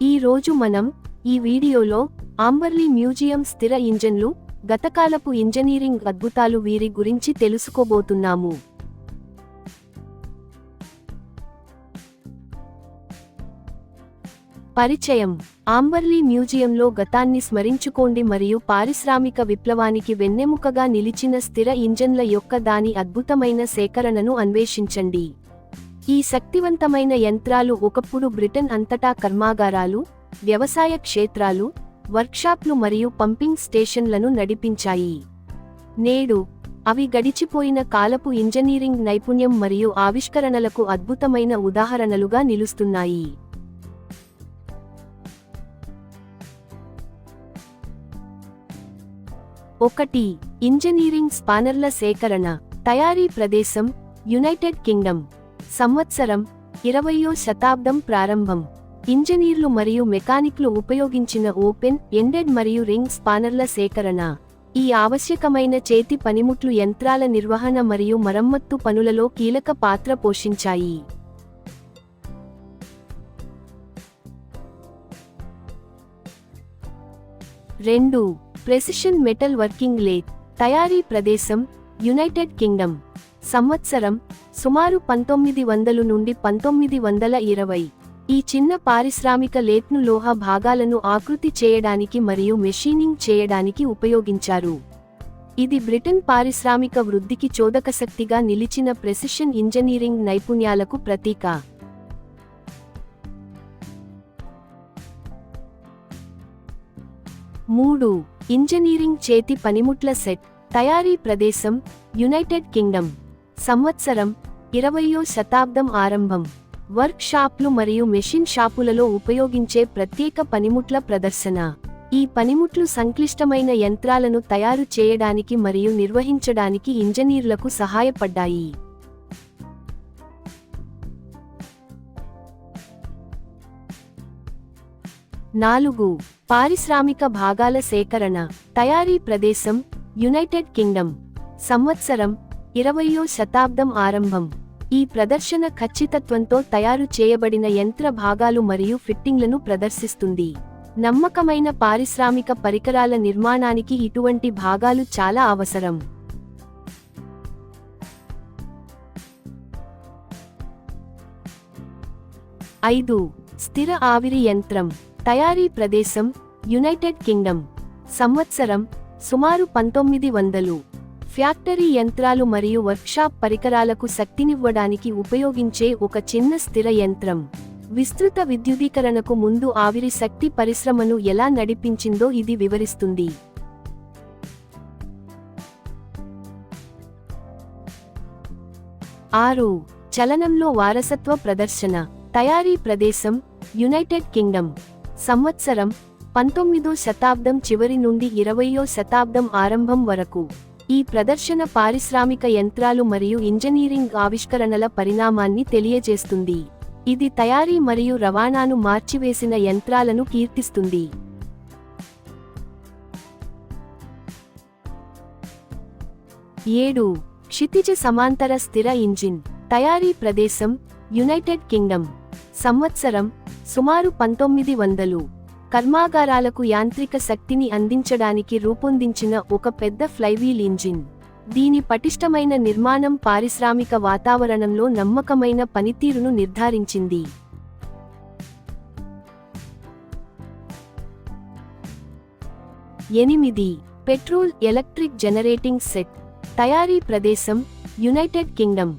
ఈ రోజు మనం ఈ వీడియోలో ఆంబర్లీ మ్యూజియం స్థిర ఇంజన్లు గతకాలపు ఇంజనీరింగ్ అద్భుతాలు వీరి గురించి తెలుసుకోబోతున్నాము. పరిచయం. ఆంబర్లీ మ్యూజియంలో గతాన్ని స్మరించుకోండి మరియు పారిశ్రామిక విప్లవానికి వెన్నెముకగా నిలిచిన స్థిర ఇంజన్ల యొక్క దాని అద్భుతమైన సేకరణను అన్వేషించండి. ఈ శక్తివంతమైన యంత్రాలు ఒకప్పుడు బ్రిటన్ అంతటా కర్మాగారాలు, వ్యవసాయ క్షేత్రాలు, వర్క్షాప్లు మరియు పంపింగ్ స్టేషన్లను నడిపించాయి. నేడు అవి గడిచిపోయిన కాలపు ఇంజనీరింగ్ నైపుణ్యం మరియు ఆవిష్కరణలకు అద్భుతమైన ఉదాహరణలుగా నిలుస్తున్నాయి. ఒకటి. ఇంజనీరింగ్ స్పానర్ల సేకరణ. తయారీ ప్రదేశం యునైటెడ్ కింగ్డమ్. సంవత్సరం 20వ శతాబ్దం ప్రారంభం. ఇంజనీర్లు మరియు మెకానిక్లు ఉపయోగించిన ఓపెన్ ఎండెడ్ మరియు రింగ్ స్పానర్ల సేకరణ. ఈ ఆవశ్యకమైన చేతి పనిముట్లు యంత్రాల నిర్వహణ మరియు మరమ్మత్తు పనులలో కీలక పాత్ర పోషించాయి. రెండు. Precision metal working lathe. తయారీ ప్రదేశం యునైటెడ్ కింగ్డమ్. సంవత్సరం సుమారు 1900 నుండి 1920. ఈ చిన్న పారిశ్రామిక లేత్ను లోహ భాగాలను ఆకృతి చేయడానికి మరియు మెషీనింగ్ చేయడానికి ఉపయోగించారు. ఇది బ్రిటన్ పారిశ్రామిక వృద్ధికి చోదకశక్తిగా నిలిచిన ప్రెసిషన్ ఇంజనీరింగ్ నైపుణ్యాలకు ప్రతీక. మూడు. ఇంజనీరింగ్ చేతి పనిముట్ల సెట్. తయారీ ప్రదేశం యునైటెడ్ కింగ్డమ్. సంవత్సరం 20వ శతాబ్దం ఆరంభం. వర్క్ షాప్లు మరియు మెషిన్ షాపులలో ఉపయోగించే ప్రత్యేక పనిముట్ల ప్రదర్శన. ఈ పనిముట్లు సంక్లిష్టమైన యంత్రాలను తయారు చేయడానికి మరియు నిర్వహించడానికి ఇంజనీర్లకు సహాయపడ్డాయి. నాలుగు. పారిశ్రామిక భాగాల సేకరణ. తయారీ ప్రదేశం యునైటెడ్ కింగ్డమ్. సంవత్సరం 20వ శతాబ్దం ఆరంభం. ఈ ప్రదర్శన ఖచ్చితత్వంతో తయారు చేయబడిన యంత్ర భాగాలు మరియు ఫిట్టింగ్లను ప్రదర్శిస్తుంది. నమ్మకమైన పారిశ్రామిక పరికరాల నిర్మాణానికి ఇటువంటి భాగాలు చాలా అవసరం. ఐదు. స్థిర ఆవిరి యంత్రం. తయారీ ప్రదేశం యునైటెడ్ కింగ్డమ్. సంవత్సరం సుమారు 1900. ఫ్యాక్టరీ యంత్రాలు మరియు వర్క్షాప్ పరికరాలకు శక్తినివ్వడానికి ఉపయోగించే ఒక చిన్న స్థిర యంత్రం. విస్తృత విద్యుదీకరణకు ముందు ఆవిరి శక్తి పరిశ్రమను ఎలా నడిపించిందో ఇది వివరిస్తుంది. ఆరు. చలనంలో వారసత్వ ప్రదర్శన. తయారీ ప్రదేశం యునైటెడ్ కింగ్డమ్. సంవత్సరం 19వ శతాబ్దం చివరి నుండి 20వ శతాబ్దం ఆరంభం వరకు. ఈ ప్రదర్శన పారిశ్రామిక యంత్రాలు మరియు ఇంజనీరింగ్ ఆవిష్కరణల పరిణామాన్ని తెలియజేస్తుంది. ఇది తయారీ మరియు రవాణాను మార్చివేసిన యంత్రాలను కీర్తిస్తుంది. ఏడు. క్షితిజ సమాంతర స్థిర ఇంజిన్. తయారీ ప్రదేశం యునైటెడ్ కింగ్డమ్. సంవత్సరం సుమారు 1900. కర్మాగారాలకు యాంత్రిక శక్తిని అందించడానికి రూపొందించిన ఒక పెద్ద ఫ్లైవీల్ ఇంజిన్. దీని పటిష్టమైన నిర్మాణం పారిశ్రామిక వాతావరణంలో నమ్మకమైన పనితీరును నిర్ధారించింది. 8. Petrol electric generating set. తయారీ ప్రదేశం యునైటెడ్ కింగ్డమ్.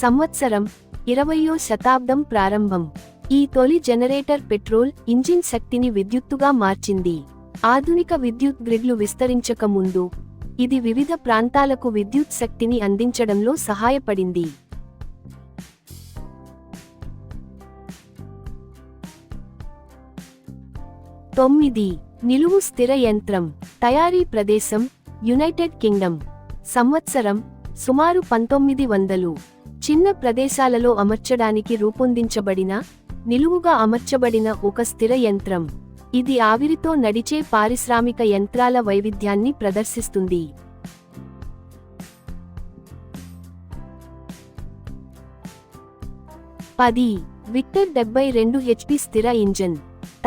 సంవత్సరం 20వ శతాబ్దం ప్రారంభం. ఈ తొలి జనరేటర్ పెట్రోల్ ఇంజిన్ శక్తిని విద్యుత్తుగా మార్చింది. ఆధునిక విద్యుత్ గ్రిడ్లు విస్తరించక ముందు ఇది వివిధ ప్రాంతాలకు విద్యుత్ శక్తిని అందించడంలో సహాయపడింది. 9. నిలువు స్థిర యంత్రం. తయారీ ప్రదేశం యునైటెడ్ కింగ్డమ్. సంవత్సరం సుమారు 1900. చిన్న ప్రదేశాలలో అమర్చడానికి రూపొందించబడిన నిలువుగా అమర్చబడిన ఒక స్థిర యంత్రం. ఇది ఆవిరితో నడిచే పారిశ్రామిక యంత్రాల వైవిధ్యాన్ని ప్రదర్శిస్తుంది. 10 విక్టర్ 72 HP స్థిర ఇంజన్.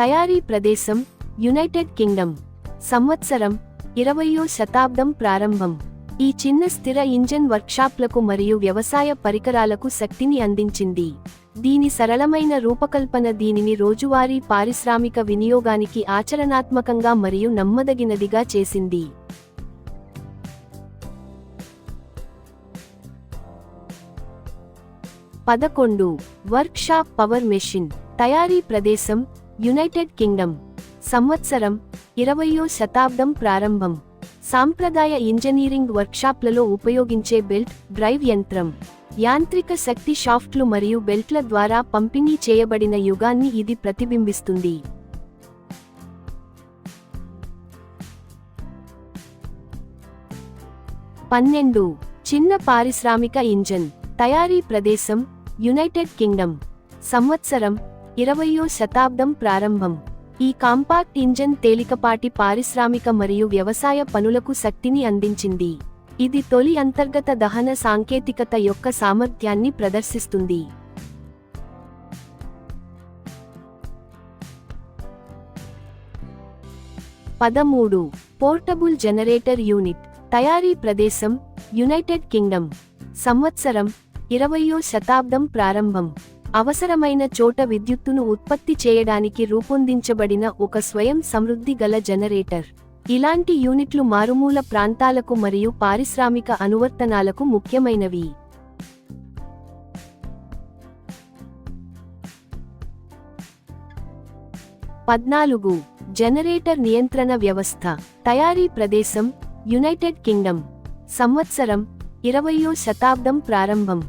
తయారీ ప్రదేశం యునైటెడ్ కింగ్డమ్. సంవత్సరం 20వ శతాబ్దం ప్రారంభం. ఈ చిన్న స్థిర ఇంజన్ వర్క్షాప్లకు మరియు వ్యవసాయ పరికరాలకు శక్తిని అందించింది. దీని సరళమైన రూపకల్పన దీనిని రోజువారీ పారిశ్రామిక వినియోగానికి ఆచరణాత్మకంగా మరియు నమ్మదగినదిగా చేసింది. 11 వర్క్షాప్ పవర్ మెషిన్. తయారీ ప్రదేశం యునైటెడ్ కింగ్డమ్. సంవత్సరం 20వ శతాబ్దం ప్రారంభం. సాంప్రదాయ ఇంజనీరింగ్ వర్క్షాప్లలో ఉపయోగించే బెల్ట్ డ్రైవ్ యంత్రం. యాంత్రిక శక్తి షాఫ్ట్లు మరియు బెల్ట్ల ద్వారా పంపిణీ చేయబడిన యుగాన్ని ఇది ప్రతిబింబిస్తుంది. 12 చిన్న పారిశ్రామిక ఇంజన్. తయారీ ప్రదేశం యునైటెడ్ కింగ్డమ్. సంవత్సరం 20వ శతాబ్దం ప్రారంభం. ఈ కాంపాక్ట్ ఇంజన్ తేలికపాటి పారిశ్రామిక మరియు వ్యవసాయ పనులకు శక్తిని అందించింది. ఇది తొలి అంతర్గత దహన సాంకేతికత యొక్క సామర్థ్యాన్ని ప్రదర్శిస్తుంది. 13 పోర్టబుల్ జనరేటర్ యూనిట్. తయారీ ప్రదేశం యునైటెడ్ కింగ్డమ్. సంవత్సరం 20వ శతాబ్దం ప్రారంభం. అవసరమైన చోట విద్యుత్తును ఉత్పత్తి చేయడానికి రూపొందించబడిన ఒక స్వయం సమృద్ధి గల జనరేటర్. ఇలాంటి యూనిట్లు మారుమూల ప్రాంతాలకు మరియు పారిశ్రామిక అనువర్తనాలకు ముఖ్యమైనవి. 14 జనరేటర్ నియంత్రణ వ్యవస్థ. తయారీ ప్రదేశం యునైటెడ్ కింగ్డమ్. సంవత్సరం 20వ శతాబ్దం ప్రారంభం.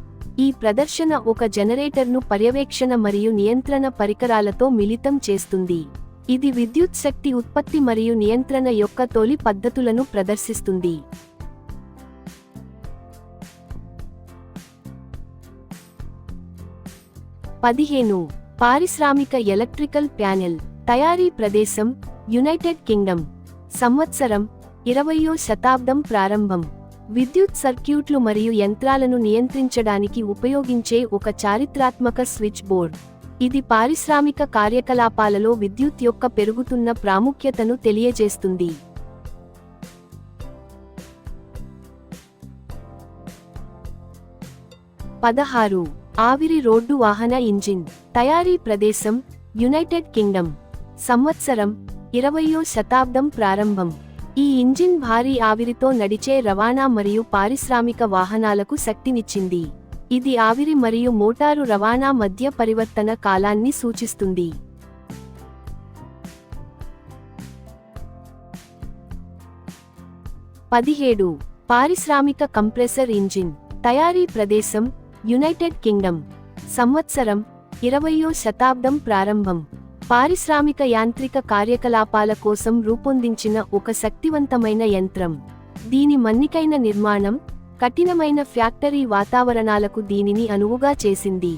ఈ ప్రదర్శన ఒక జనరేటర్ను పర్యవేక్షణ మరియు నియంత్రణ పరికరాలతో మిళితం చేస్తుంది. ఇది విద్యుత్ శక్తి ఉత్పత్తి మరియు నియంత్రణ యొక్క తొలి పద్ధతులను ప్రదర్శిస్తుంది. 15 పారిశ్రామిక ఎలక్ట్రికల్ ప్యానెల్. తయారీ ప్రదేశం యునైటెడ్ కింగ్డమ్. సంవత్సరం 20వ శతాబ్దం ప్రారంభం. విద్యుత్ సర్క్యూట్లు మరియు యంత్రాలను నియంత్రించడానికి ఉపయోగించే ఒక చారిత్రాత్మక స్విచ్ బోర్డ్. ఇది పారిశ్రామిక కార్యకలాపాలలో విద్యుత్ యొక్క పెరుగుతున్న ప్రాముఖ్యతను తెలియజేస్తుంది. 16 ఆవిరి రోడ్డు వాహన ఇంజిన్. తయారీ ప్రదేశం యునైటెడ్ కింగ్డమ్. సంవత్సరం 20వ శతాబ్దం ప్రారంభం. ఈ ఇంజిన్ భారీ ఆవిరితో నడిచే రవాణా మరియు పారిశ్రామిక వాహనాలకు శక్తినిచ్చింది. ఇది ఆవిరి మరియు మోటారు రవాణా మధ్య పరివర్తన కాలాన్ని సూచిస్తుంది. 17 పారిశ్రామిక కంప్రెసర్ ఇంజిన్. తయారీ ప్రదేశం యునైటెడ్ కింగ్డమ్. సంవత్సరం 20వ శతాబ్దం ప్రారంభం. పారిశ్రామిక యాంత్రిక కార్యకలాపాల కోసం రూపొందించిన ఒక శక్తివంతమైన యంత్రం. దీని మన్నికైన నిర్మాణం కఠినమైన ఫ్యాక్టరీ వాతావరణాలకు దీనిని అనువుగా చేసింది.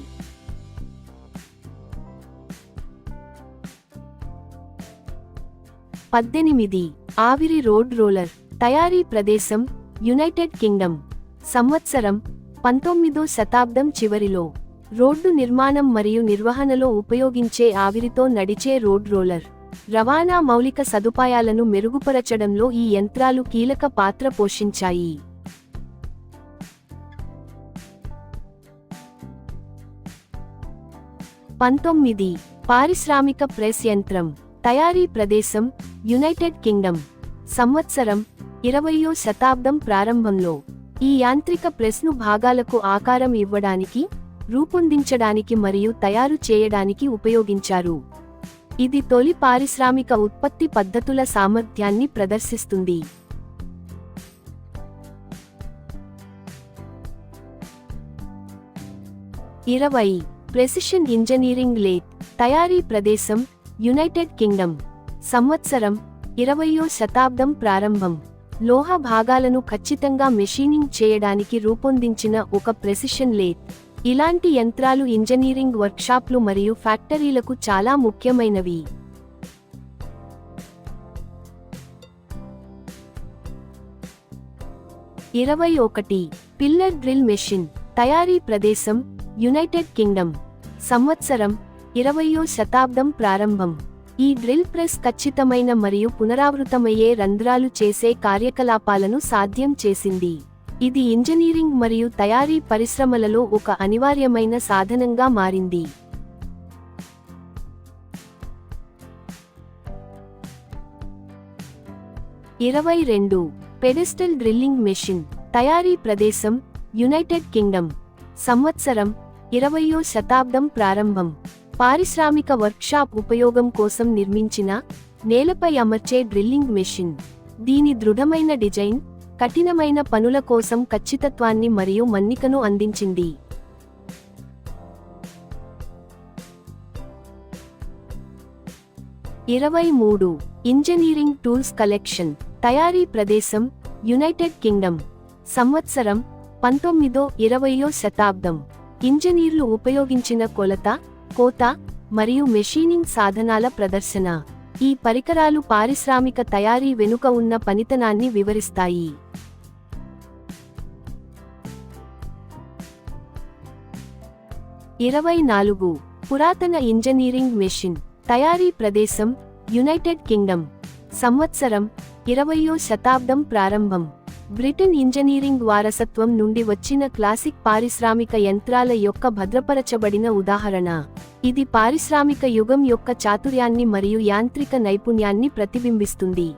18 ఆవిరి రోడ్ రోలర్. తయారీ ప్రదేశం యునైటెడ్ కింగ్డమ్. సంవత్సరం 19వ శతాబ్దం చివరిలో. రోడ్డు నిర్మాణం మరియు నిర్వహణలో ఉపయోగించే ఆవిరితో నడిచే రోడ్ రోలర్. రవాణా మౌలిక సదుపాయాలను మెరుగుపరచడంలో ఈ యంత్రాలు కీలక పాత్ర పోషించాయి. 19 పారిశ్రామిక ప్రెస్ యంత్రం. తయారీ ప్రదేశం యునైటెడ్ కింగ్డమ్. సంవత్సరం 20వ శతాబ్దం ప్రారంభంలో. ఈ యాంత్రిక ప్రెస్ను భాగాలకు ఆకారం ఇవ్వడానికి, రూపొందించడానికి మరియు తయారు చేయడానికి ఉపయోగించారు. ఇది తొలి పారిశ్రామిక ఉత్పత్తి పద్ధతుల సామర్థ్యాన్ని ప్రదర్శిస్తుంది. 20 ప్రెసిషన్ ఇంజనీరింగ్ లేత్. తయారీ ప్రదేశం యునైటెడ్ కింగ్డమ్. సంవత్సరం 20వ శతాబ్దం ప్రారంభం. లోహ భాగాలను ఖచ్చితంగా మెషీనింగ్ చేయడానికి రూపొందించిన ఒక ప్రెసిషన్ లేత్. ఇలాంటి యంత్రాలు ఇంజనీరింగ్ వర్క్షాప్లు మరియు ఫ్యాక్టరీలకు చాలా ముఖ్యమైనవి. 21 పిల్లర్ డ్రిల్ మెషిన్. తయారీ ప్రదేశం యునైటెడ్ కింగ్డమ్. సంవత్సరం 20వ శతాబ్దం ప్రారంభం. ఈ డ్రిల్ ప్రెస్ ఖచ్చితమైన మరియు పునరావృతమయ్యే రంధ్రాలు చేసే కార్యకలాపాలను సాధ్యం చేసింది. ఇది ఇంజనీరింగ్ మరియు తయారీ పరిశ్రమలలో ఒక అనివార్యమైన సాధనంగా మారింది. 22. Pedestal drilling machine. తయారీ ప్రదేశం యునైటెడ్ కింగ్డమ్. సంవత్సరం 20వ శతాబ్దం ప్రారంభం. పారిశ్రామిక వర్క్షాప్ ఉపయోగం కోసం నిర్మించిన నేలపై అమర్చే డ్రిల్లింగ్ మెషిన్. దీని దృఢమైన డిజైన్ కఠినమైన పనుల కోసం ఖచ్చితత్వాన్ని మరియు మన్నికను అందించింది. 23. Engineering tools collection. తయారీ ప్రదేశం యునైటెడ్ కింగ్డమ్. సంవత్సరం 19వ-20వ శతాబ్దం. ఇంజనీర్లు ఉపయోగించిన కొలత, కోత మరియు మెషీనింగ్ సాధనాల ప్రదర్శన. ఈ పరికరాలు పారిశ్రామిక తయారీ వెనుక ఉన్న పనితనాన్ని వివరిస్తాయి. 24. పురాతన ఇంజనీరింగ్ మెషిన్. తయారీ ప్రదేశం యునైటెడ్ కింగ్డమ్. సంవత్సరం 20వ శతాబ్దం ప్రారంభం. బ్రిటన్ ఇంజనీరింగ్ వారసత్వం నుండి వచ్చిన క్లాసిక్ పారిశ్రామిక యంత్రాల యొక్క భద్రపరచబడిన ఉదాహరణ. ఇది పారిశ్రామిక యుగం యొక్క చాతుర్యాన్ని మరియు యాంత్రిక నైపుణ్యాన్ని ప్రతిబింబిస్తుంది.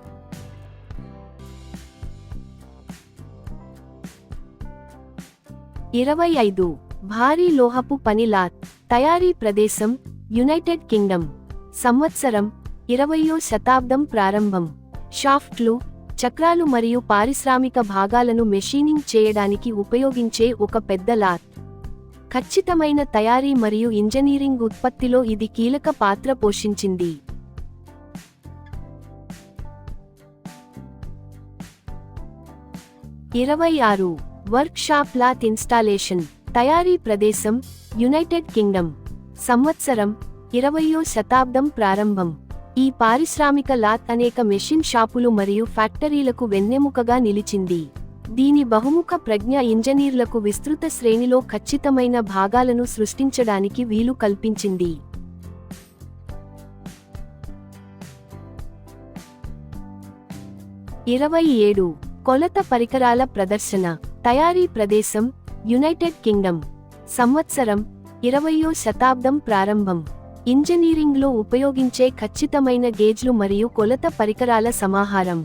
25. భారీ లోహపు పని లాత్. తయారీ ప్రదేశం యునైటెడ్ కింగ్డమ్. సంవత్సరం 20వ శతాబ్దం ప్రారంభం. షాఫ్ట్లు, చక్రాలు మరియు పారిశ్రామిక భాగాలను మెషీనింగ్ చేయడానికి ఉపయోగించే ఒక పెద్ద లాత్. ఖచ్చితమైన తయారీ మరియు ఇంజనీరింగ్ ఉత్పత్తిలో ఇది కీలక పాత్ర పోషించింది. 26. Workshop lathe installation. తయారీ ప్రదేశం యునైటెడ్ కింగ్డమ్. సంవత్సరం 20వ శతాబ్దం ప్రారంభం. ఈ పారిశ్రామిక లాత్ అనేక మెషిన్ షాపులు మరియు ఫ్యాక్టరీలకు వెన్నెముకగా నిలిచింది. దీని బహుముఖ ప్రజ్ఞ ఇంజనీర్లకు విస్తృత శ్రేణిలో ఖచ్చితమైన భాగాలను సృష్టించడానికి వీలు కల్పించింది. 27. కొలత పరికరాల ప్రదర్శన. తయారీ ప్రదేశం యునైటెడ్ కింగ్డమ్. సంవత్సరం 20వ శతాబ్దం ప్రారంభం. ఇంజనీరింగ్లో ఉపయోగించే ఖచ్చితమైన గేజ్లు మరియు కొలత పరికరాల సమాహారం.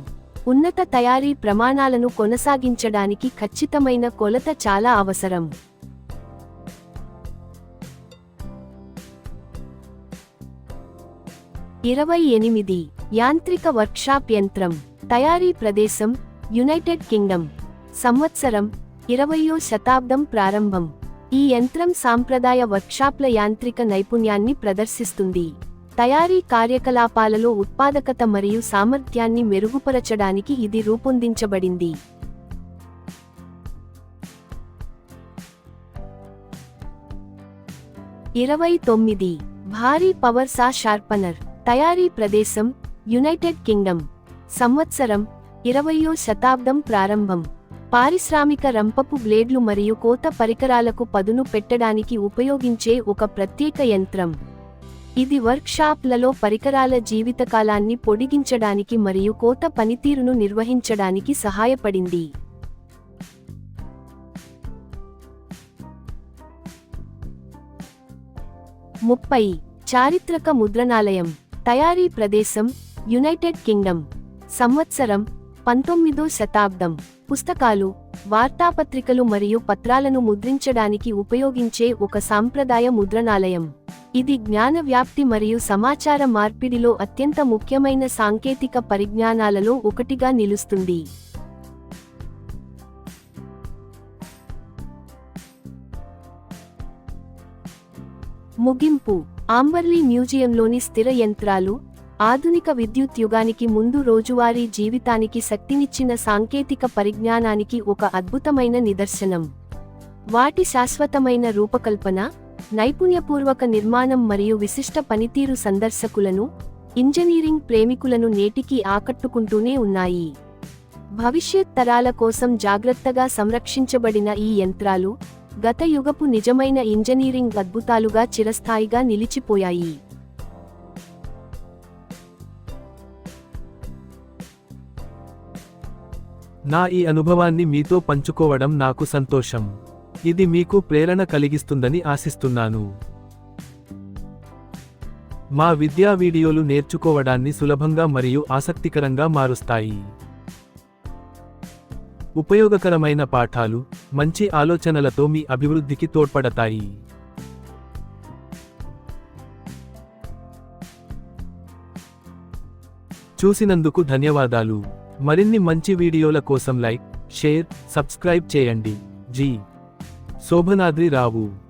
ఉన్నత తయారీ ప్రమాణాలను కొనసాగించడానికి ఖచ్చితమైన కొలత చాలా అవసరం. 28. యాంత్రిక వర్క్షాప్ యంత్రం. తయారీ ప్రదేశం యునైటెడ్ కింగ్డమ్. సంవత్సరం 20వ శతాబ్దం ప్రారంభం. ఈ యంత్రం సాంప్రదాయ వర్క్షాప్ల యాంత్రిక నైపుణ్యాన్ని ప్రదర్శిస్తుంది. తయారీ కార్యకలాపాలలో ఉత్పాదకత మరియు సామర్థ్యాన్ని మెరుగుపరచడానికి ఇది రూపొందించబడింది. 29. భారీ పవర్ సా షార్పనర్. తయారీ ప్రదేశం యునైటెడ్ కింగ్డమ్. సంవత్సరం 20వ శతాబ్దం ప్రారంభం. పారిశ్రామిక రంపపు బ్లేడ్లు మరియు కోత పరికరాలకు పదును పెట్టడానికి ఉపయోగించే ఒక ప్రత్యేక యంత్రం. ఇది వర్క్షాప్లలో పరికరాల జీవితకాలాన్ని పొడిగించడానికి మరియు కోత పనితీరును నిర్వహించడానికి సహాయపడింది. 30. చారిత్రక ముద్రణాలయం. తయారీ ప్రదేశం యునైటెడ్ కింగ్డమ్. సంవత్సరం 19వ శతాబ్దం. పుస్తకాలు, వార్తాపత్రికలు మరియు పత్రాలను ముద్రించడానికి ఉపయోగించే ఒక సాంప్రదాయ ముద్రణాలయం. ఇది జ్ఞాన వ్యాప్తి మరియు సమాచార మార్పిడిలో అత్యంత ముఖ్యమైన సాంకేతిక పరిజ్ఞానాలలో ఒకటిగా నిలుస్తుంది. ముగింపు. ఆంబర్లీ మ్యూజియంలోని స్థిర యంత్రాలు ఆధునిక విద్యుత్ యుగానికి ముందు రోజువారీ జీవితానికి శక్తినిచ్చిన సాంకేతిక పరిజ్ఞానానికి ఒక అద్భుతమైన నిదర్శనం. వాటి శాశ్వతమైన రూపకల్పన, నైపుణ్యపూర్వక నిర్మాణం మరియు విశిష్ట పనితీరు సందర్శకులను, ఇంజనీరింగ్ ప్రేమికులను నేటికీ ఆకట్టుకుంటూనే ఉన్నాయి. భవిష్యత్ తరాల కోసం జాగ్రత్తగా సంరక్షించబడిన ఈ యంత్రాలు గత యుగపు నిజమైన ఇంజనీరింగ్ అద్భుతాలుగా చిరస్థాయిగా నిలిచిపోయాయి. నా ఈ అనుభవాన్ని మీతో పంచుకోవడం నాకు సంతోషం. ఇది మీకు ప్రేరణ కలిగిస్తుందని ఆశిస్తున్నాను. మా విద్యా వీడియోలు నేర్చుకోవడాన్ని సులభంగా మరియు ఆసక్తికరంగా మారుస్తాయి. ఉపయోగకరమైన పాఠాలు, మంచి ఆలోచనలతో మీ అభివృద్ధికి తోడ్పడతాయి. చూసినందుకు ధన్యవాదాలు. మరిన్ని మంచి వీడియోల కోసం లైక్, షేర్, సబ్స్క్రైబ్ చేయండి. జి. శోభనాద్రి రావు.